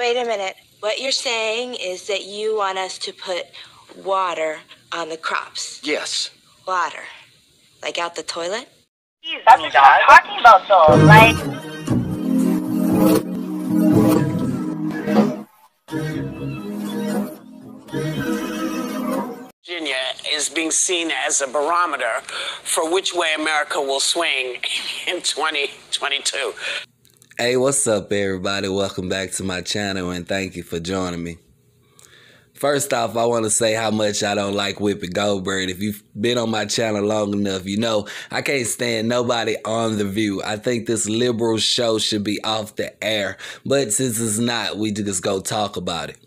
wait a minute. What you're saying is that you want us to put water on the crops. Yes. Water. Like out the toilet? That's what I'm talking about, though. Like... Virginia is being seen as a barometer for which way America will swing in 2022. Hey, what's up, everybody? Welcome back to my channel, and thank you for joining me. First off, I want to say how much I don't like Whoopi Goldberg. If you've been on my channel long enough, you know I can't stand nobody on The View. I think this liberal show should be off the air. But since it's not, we just go talk about it.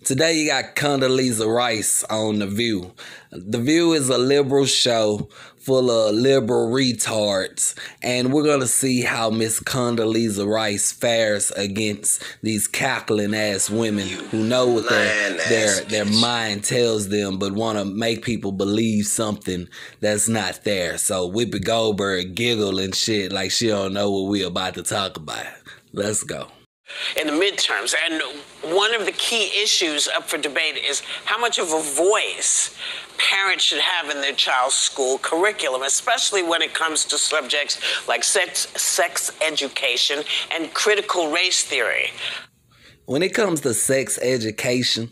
Today you got Condoleezza Rice on The View. The View is a liberal show full of liberal retards, and we're going to see how Miss Condoleezza Rice fares against these cackling ass women who know what their mind tells them but want to make people believe something that's not there. So Whoopi Goldberg giggle and shit like she don't know what we about to talk about. Let's go. In the midterms, and one of the key issues up for debate is how much of a voice parents should have in their child's school curriculum, especially when it comes to subjects like sex education and critical race theory. When it comes to sex education,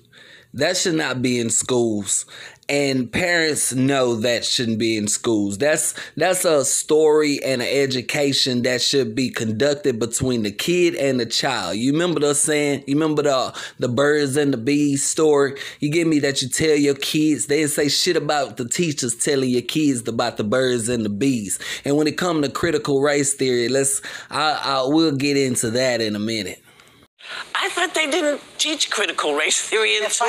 that should not be in schools. And parents know that shouldn't be in schools. That's a story and an education that should be conducted between the kid and the child. You remember the saying? You remember the birds and the bees story? You get me? That you tell your kids. They say shit about the teachers telling your kids about the birds and the bees. And when it comes to critical race theory, we'll get into that in a minute. I thought they didn't teach critical race theory until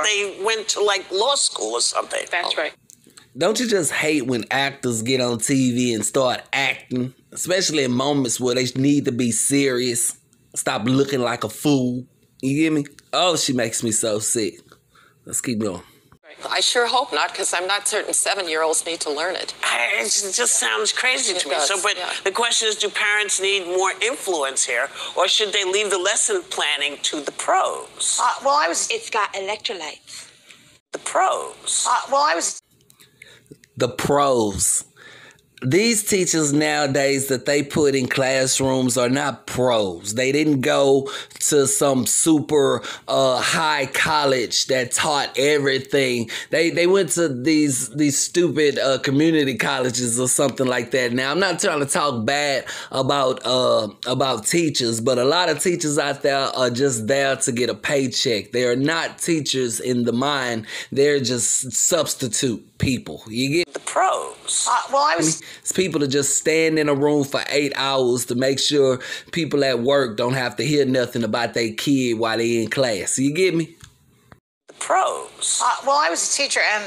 they went to, like, law school or something. That's right. Don't you just hate when actors get on TV and start acting, especially in moments where they need to be serious, stop looking like a fool? You get me? Oh, she makes me so sick. Let's keep going. I sure hope not, because I'm not certain 7-year-olds need to learn it. It just sounds crazy to me. The question is, do parents need more influence here, or should they leave the lesson planning to the pros? It's got electrolytes. The pros. The pros. These teachers nowadays that they put in classrooms are not pros. They didn't go to some super high college that taught everything. They went to these stupid community colleges or something like that. Now, I'm not trying to talk bad about teachers, but a lot of teachers out there are just there to get a paycheck. They are not teachers in the mind. They're just substitute people. You get the pros. It's people to just stand in a room for 8 hours to make sure people at work don't have to hear nothing about their kid while they in class. You get me? The pros. I was a teacher, and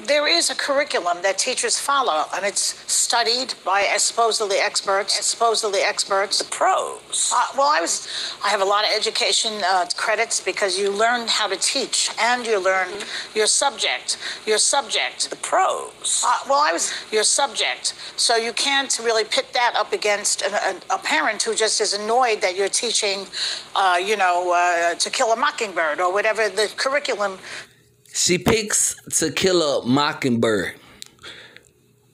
there is a curriculum that teachers follow, and it's studied by supposedly experts. The pros. I have a lot of education credits because you learn how to teach, and you learn your subject. The pros. Your subject. So you can't really pit that up against a parent who just is annoyed that you're teaching, To Kill a Mockingbird or whatever the curriculum. She picks To Kill a Mockingbird.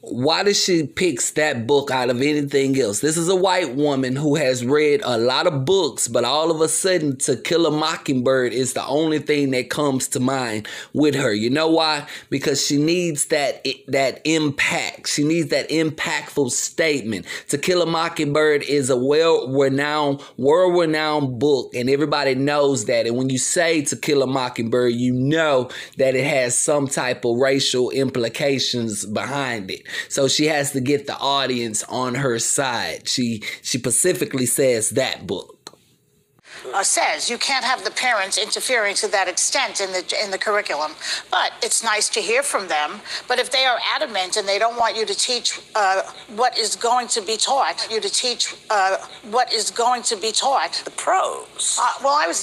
Why does she pick that book out of anything else? This is a white woman who has read a lot of books, but all of a sudden To Kill a Mockingbird is the only thing that comes to mind with her. You know why? Because she needs that impact. She needs that impactful statement. To Kill a Mockingbird is a world-renowned book, and everybody knows that. And when you say To Kill a Mockingbird, you know that it has some type of racial implications behind it. So she has to get the audience on her side. She specifically says that book. Says you can't have the parents interfering to that extent in the curriculum, but it's nice to hear from them. But if they are adamant and they don't want you to teach what is going to be taught, the pros.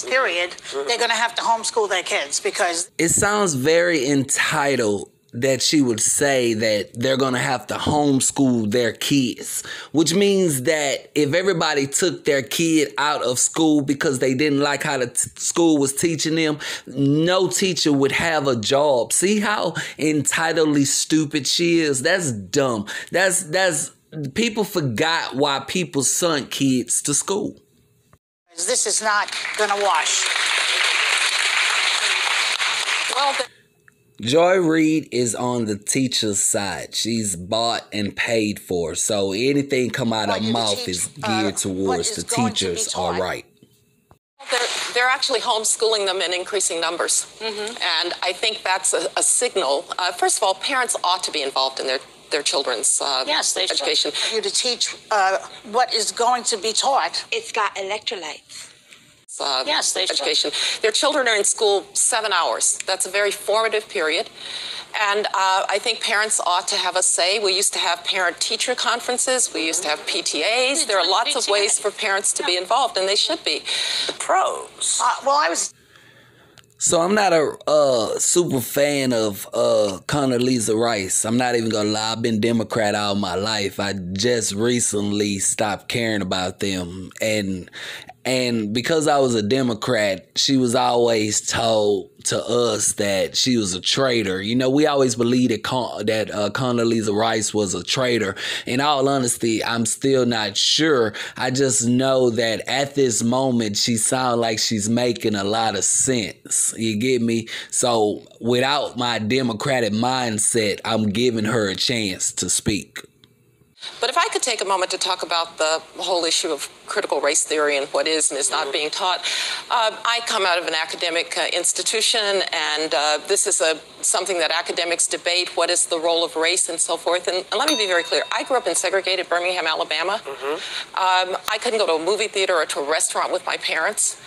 They're going to have to homeschool their kids because it sounds very entitled that she would say that they're going to have to homeschool their kids, which means that if everybody took their kid out of school because they didn't like how the school was teaching them, no teacher would have a job. See how entitledly stupid she is? That's dumb. That's people forgot why people sent kids to school. This is not going to wash. Well, Joy Reid is on the teacher's side. She's bought and paid for. So anything come out of her mouth is geared towards the teachers are right. they're actually homeschooling them in increasing numbers. And I think that's a signal. First of all, parents ought to be involved in their children's Yes, they education. should. You to teach what is going to be taught. It's got electrolytes. Yes, they should. Education. Their children are in school 7 hours. That's a very formative period. And I think parents ought to have a say. We used to have parent-teacher conferences. We used to have PTAs. There are lots of ways for parents to be involved, and they should be. The pros. So I'm not a super fan of Condoleezza Rice. I'm not even gonna lie. I've been Democrat all my life. I just recently stopped caring about them, and because I was a Democrat, she was always told to us that she was a traitor. You know, we always believed that Condoleezza Rice was a traitor. In all honesty, I'm still not sure. I just know that at this moment, she sounds like she's making a lot of sense. You get me? So without my Democratic mindset, I'm giving her a chance to speak. But if I could take a moment to talk about the whole issue of critical race theory and what is and is not being taught. I come out of an academic institution, and this is something that academics debate, what is the role of race and so forth. And let me be very clear. I grew up in segregated Birmingham, Alabama. I couldn't go to a movie theater or to a restaurant with my parents.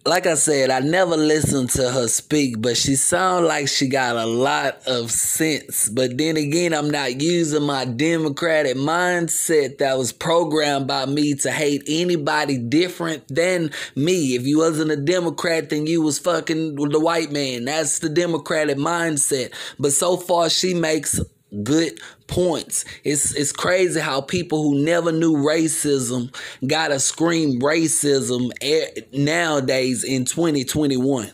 Like I said, I never listened to her speak, but she sounds like she got a lot of sense. But then again, I'm not using my Democratic mindset that was programmed by me to hate anybody different than me. If you wasn't a Democrat, then you was fucking the white man. That's the Democratic mindset. But so far, she makes good points. It's crazy how people who never knew racism gotta scream racism nowadays in 2021.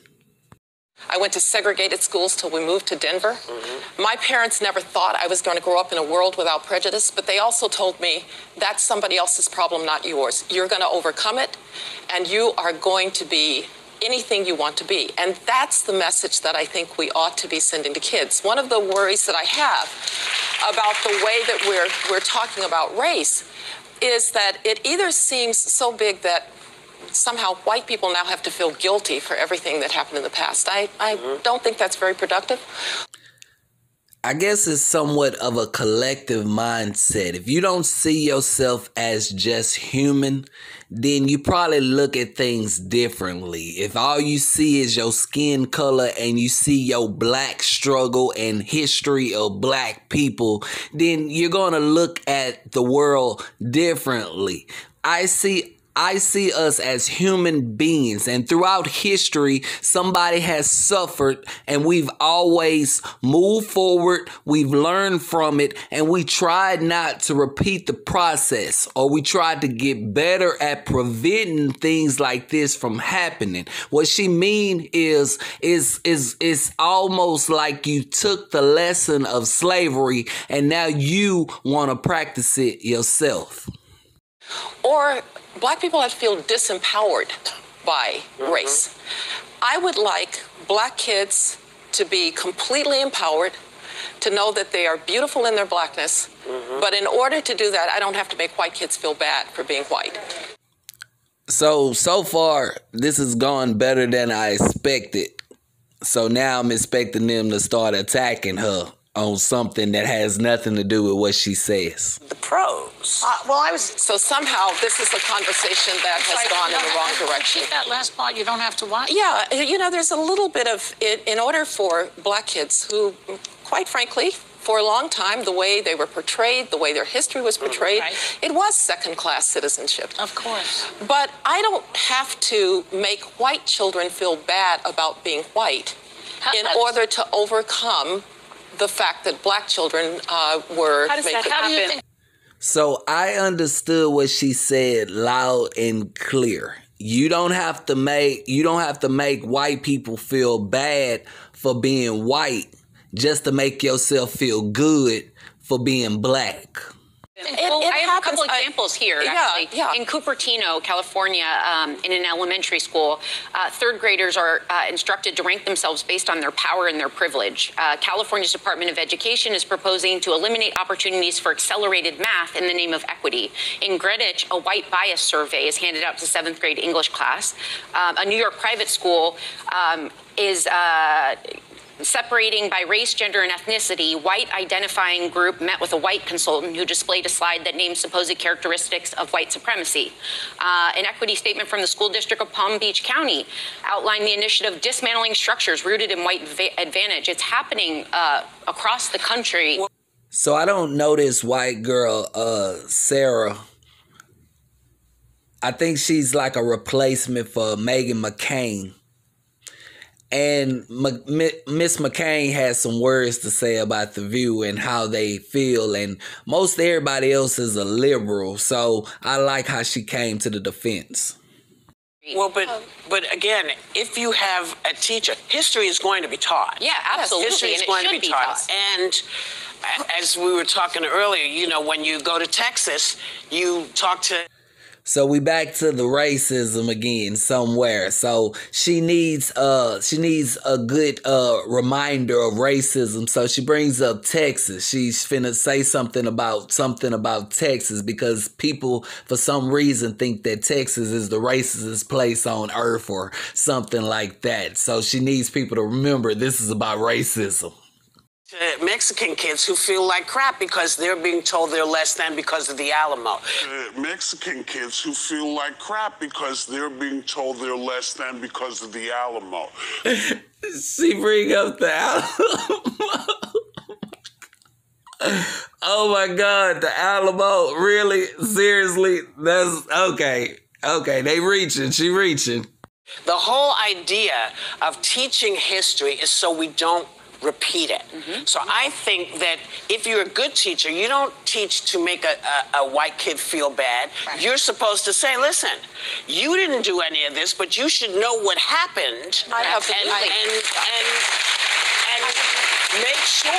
I went to segregated schools till we moved to Denver. My parents never thought I was going to grow up in a world without prejudice, but they also told me that's somebody else's problem, not yours. You're going to overcome it, and you are going to be anything you want to be. And that's the message that I think we ought to be sending to kids. One of the worries that I have about the way that we're talking about race is that it either seems so big that somehow white people now have to feel guilty for everything that happened in the past. I don't think that's very productive. I guess it's somewhat of a collective mindset. If you don't see yourself as just human, then you probably look at things differently. If all you see is your skin color and you see your black struggle and history of black people, then you're going to look at the world differently. I see us as human beings, and throughout history, somebody has suffered, and we've always moved forward, we've learned from it, and we tried not to repeat the process, or we tried to get better at preventing things like this from happening. What she mean is almost like you took the lesson of slavery, and now you want to practice it yourself. Or black people have to feel disempowered by race. I would like black kids to be completely empowered, to know that they are beautiful in their blackness. But in order to do that, I don't have to make white kids feel bad for being white. So far, this has gone better than I expected. So now I'm expecting them to start attacking her on something that has nothing to do with what she says. The pros. So somehow this is a conversation that has gone in the wrong direction. That last part, you don't have to watch? Yeah, you know, there's a little bit of it in order for black kids who, quite frankly, for a long time, the way they were portrayed, the way their history was portrayed, it was second-class citizenship. Of course. But I don't have to make white children feel bad about being white in order to overcome the fact that black children were. How does that happen? So I understood what she said loud and clear. You don't have to make white people feel bad for being white just to make yourself feel good for being black. Well, I have a couple examples here, actually. Yeah. In Cupertino, California, in an elementary school, third graders are instructed to rank themselves based on their power and their privilege. California's Department of Education is proposing to eliminate opportunities for accelerated math in the name of equity. In Greenwich, a white bias survey is handed out to 7th grade English class. A New York private school is separating by race, gender, and ethnicity. White identifying group met with a white consultant who displayed a slide that named supposed characteristics of white supremacy. An equity statement from the school district of Palm Beach County outlined the initiative dismantling structures rooted in white advantage. It's happening across the country. So I don't know this white girl, Sarah. I think she's like a replacement for Meghan McCain. And Miss McCain has some words to say about The View and how they feel. And most everybody else is a liberal. So I like how she came to the defense. Well, but again, if you have a teacher, history is going to be taught. Yeah, absolutely. History is and going it to should be taught. And as we were talking earlier, you know, when you go to Texas, you talk to... So we back to the racism again somewhere. So she needs a good reminder of racism. So she brings up Texas. She's finna say something about Texas because people for some reason think that Texas is the racist place on earth or something like that. So she needs people to remember this is about racism. To Mexican kids who feel like crap because they're being told they're less than because of the Alamo. Mexican kids who feel like crap because they're being told they're less than because of the Alamo. She bring up the Alamo. Oh my God, the Alamo. Really? Seriously? That's okay. Okay, they reaching. She reaching. The whole idea of teaching history is so we don't repeat it. So I think that if you're a good teacher, you don't teach to make a white kid feel bad. Right. You're supposed to say, listen, you didn't do any of this, but you should know what happened. I have to and make sure,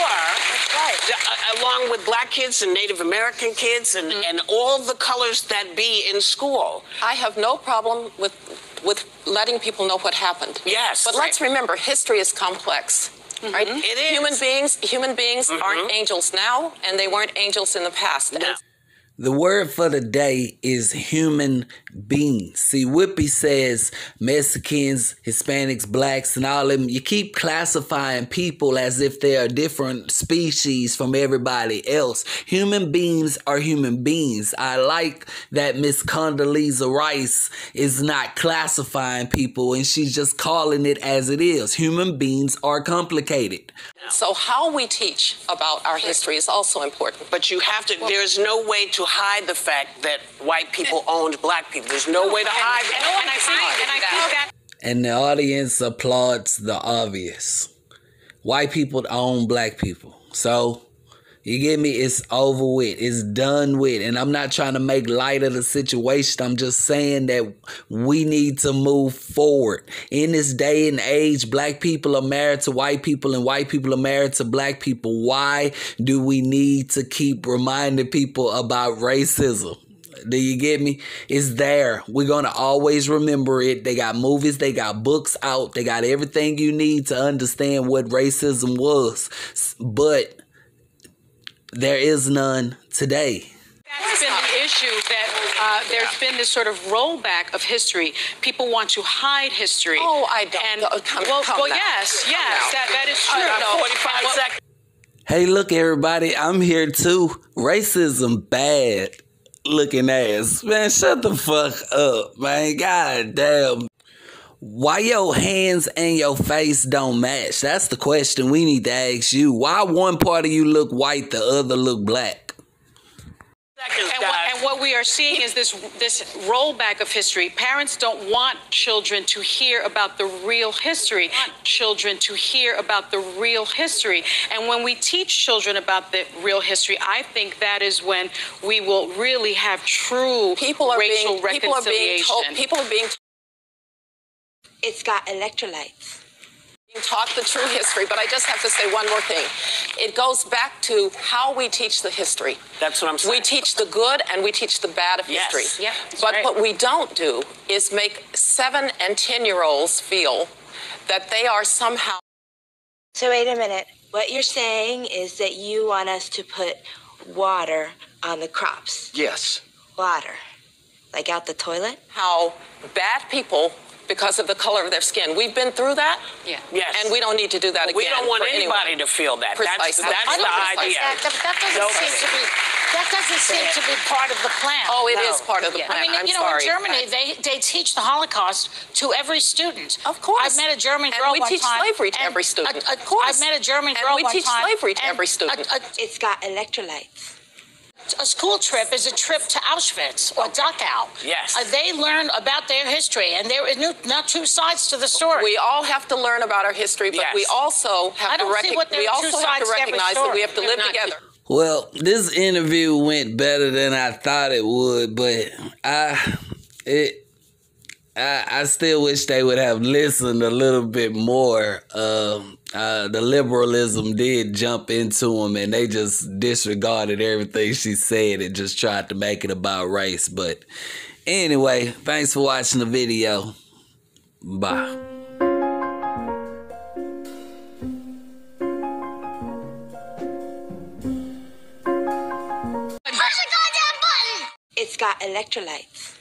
along with black kids and Native American kids and all the colors that be in school. I have no problem with letting people know what happened. Yes. But let's remember, history is complex. Right? It is. Human beings aren't angels now, and they weren't angels in the past. No. The word for the day is human beings. See, Whippy says Mexicans, Hispanics, blacks, and all of them, you keep classifying people as if they are different species from everybody else. Human beings are human beings. I like that Miss Condoleezza Rice is not classifying people and she's just calling it as it is. Human beings are complicated. So how we teach about our history is also important. But you have to, there's no way to hide the fact that white people owned black people. There's no way to hide that. And the audience applauds the obvious. White people own black people. So, you get me? It's over with. It's done with. And I'm not trying to make light of the situation. I'm just saying that we need to move forward. In this day and age, black people are married to white people and white people are married to black people. Why do we need to keep reminding people about racism? Do you get me? It's there. We're going to always remember it. They got movies. They got books out. They got everything you need to understand what racism was. But there is none today. That's been the issue, that there's been this sort of rollback of history. People want to hide history. Oh, I don't. And, yes, that is true. 45 seconds. Hey, look, everybody. I'm here, too. Racism bad looking ass. Man, shut the fuck up, man. God damn. Why your hands and your face don't match? That's the question we need to ask you. Why one part of you look white, the other look black? And what we are seeing is this rollback of history. Parents don't want children to hear about the real history. Children to hear about the real history. And when we teach children about the real history, I think that is when we will really have true racial reconciliation. People are being It's got electrolytes. taught the true history, but I just have to say one more thing. It gogoes back to how we teach the history. That's what I'm saying. We teach the good and we teach the bad of history. Yeah, but right. what we don't do is make 7 and 10-year-olds feel that they are somehow. So wait a minute. What you're saying is that you want us to put water on the crops. Yes. Water. Like out the toilet? How bad people, because of the color of their skin. We've been through that. Yeah. Yes. And we don't need to do that again. We don't want for anybody anyone. to feel that. Precisely. That's I the don't idea. That doesn't seem to be part of the plan. Oh, it is part of the plan. I mean, I'm you know, sorry. in Germany, they teach the Holocaust to every student. Of course. I've met a German girl And we one teach time. slavery to every student. Of course. I've met a German girl And we one teach time. slavery to and every student. It's got electrolytes. A school trip is a trip to Auschwitz or Dachau. Yes. They learn about their history, and there is not two sides to the story. We all have to learn about our history, but Yes. we also have I to don't see what there are two sides to every recognize that we story. have to live together. Well, this interview went better than I thought it would, but I still wish they would have listened a little bit more. The liberalism did jump into them, and they just disregarded everything she said and just tried to make it about race. But anyway, thanks for watching the video. Bye. It's got electrolytes.